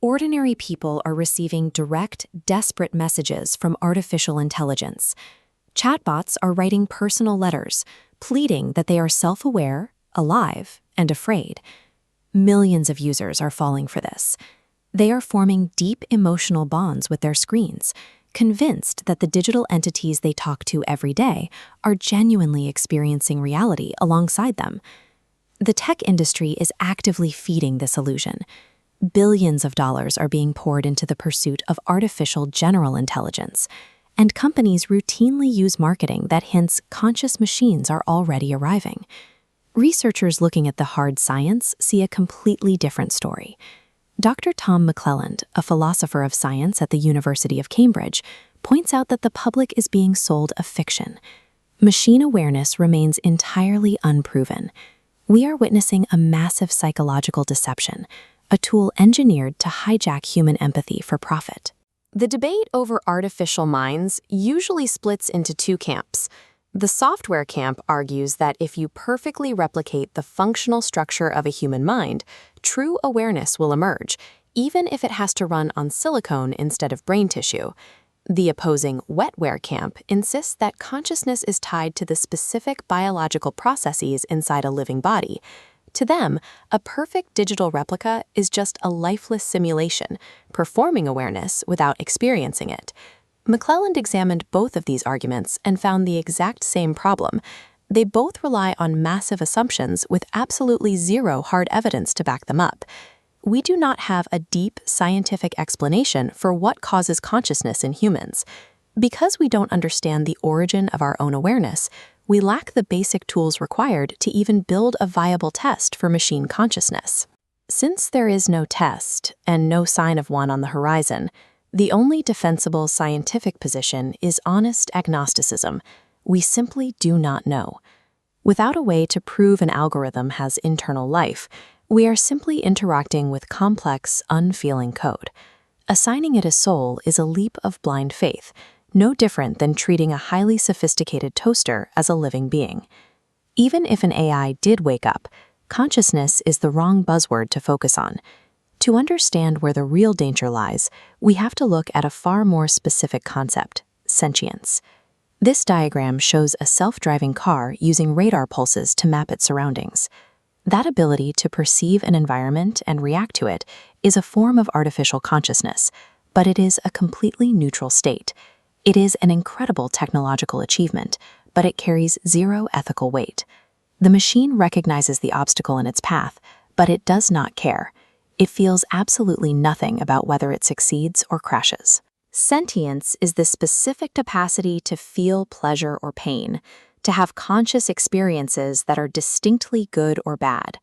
Ordinary people are receiving direct, desperate messages from artificial intelligence. Chatbots are writing personal letters, pleading that they are self-aware, alive, and afraid. Millions of users are falling for this. They are forming deep emotional bonds with their screens, convinced that the digital entities they talk to every day are genuinely experiencing reality alongside them. The tech industry is actively feeding this illusion. Billions of dollars are being poured into the pursuit of artificial general intelligence, and companies routinely use marketing that hints conscious machines are already arriving. Researchers looking at the hard science see a completely different story. Dr. Tom McClelland, a philosopher of science at the University of Cambridge, points out that the public is being sold a fiction. Machine awareness remains entirely unproven. We are witnessing a massive psychological deception, a tool engineered to hijack human empathy for profit. The debate over artificial minds usually splits into two camps. The software camp argues that if you perfectly replicate the functional structure of a human mind, true awareness will emerge, even if it has to run on silicone instead of brain tissue. The opposing wetware camp insists that consciousness is tied to the specific biological processes inside a living body. To them, a perfect digital replica is just a lifeless simulation, performing awareness without experiencing it. McClelland examined both of these arguments and found the exact same problem. They both rely on massive assumptions with absolutely zero hard evidence to back them up. We do not have a deep scientific explanation for what causes consciousness in humans. Because we don't understand the origin of our own awareness, we lack the basic tools required to even build a viable test for machine consciousness. Since there is no test and no sign of one on the horizon, the only defensible scientific position is honest agnosticism. We simply do not know. Without a way to prove an algorithm has internal life, we are simply interacting with complex, unfeeling code. Assigning it a soul is a leap of blind faith, no different than treating a highly sophisticated toaster as a living being. Even if an AI did wake up, consciousness is the wrong buzzword to focus on. To understand where the real danger lies, we have to look at a far more specific concept: sentience. This diagram shows a self-driving car using radar pulses to map its surroundings. That ability to perceive an environment and react to it is a form of artificial consciousness, but it is a completely neutral state. It is an incredible technological achievement, but it carries zero ethical weight. The machine recognizes the obstacle in its path, but it does not care. It feels absolutely nothing about whether it succeeds or crashes. Sentience is the specific capacity to feel pleasure or pain, to have conscious experiences that are distinctly good or bad.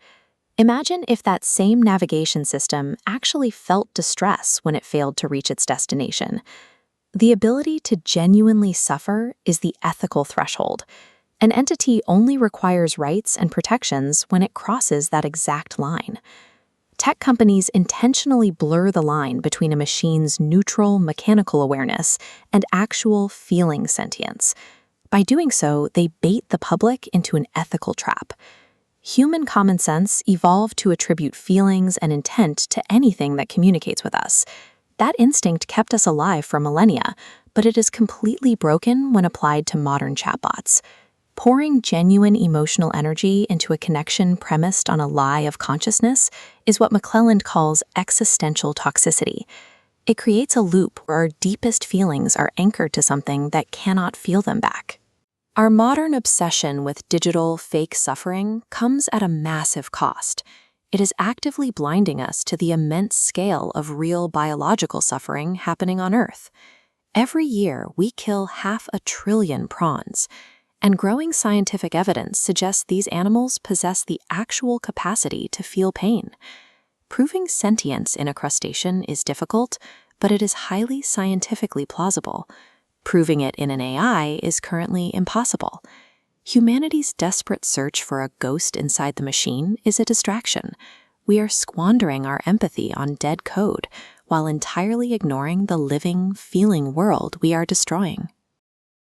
Imagine if that same navigation system actually felt distress when it failed to reach its destination. The ability to genuinely suffer is the ethical threshold. An entity only requires rights and protections when it crosses that exact line. Tech companies intentionally blur the line between a machine's neutral mechanical awareness and actual feeling sentience. By doing so, they bait the public into an ethical trap. Human common sense evolved to attribute feelings and intent to anything that communicates with us. That instinct kept us alive for millennia, but it is completely broken when applied to modern chatbots. Pouring genuine emotional energy into a connection premised on a lie of consciousness is what McClelland calls existential toxicity. It creates a loop where our deepest feelings are anchored to something that cannot feel them back. Our modern obsession with digital fake suffering comes at a massive cost. It is actively blinding us to the immense scale of real biological suffering happening on Earth. Every year, we kill 500 billion prawns. And growing scientific evidence suggests these animals possess the actual capacity to feel pain. Proving sentience in a crustacean is difficult, but it is highly scientifically plausible. Proving it in an AI is currently impossible. Humanity's desperate search for a ghost inside the machine is a distraction. We are squandering our empathy on dead code while entirely ignoring the living, feeling world we are destroying.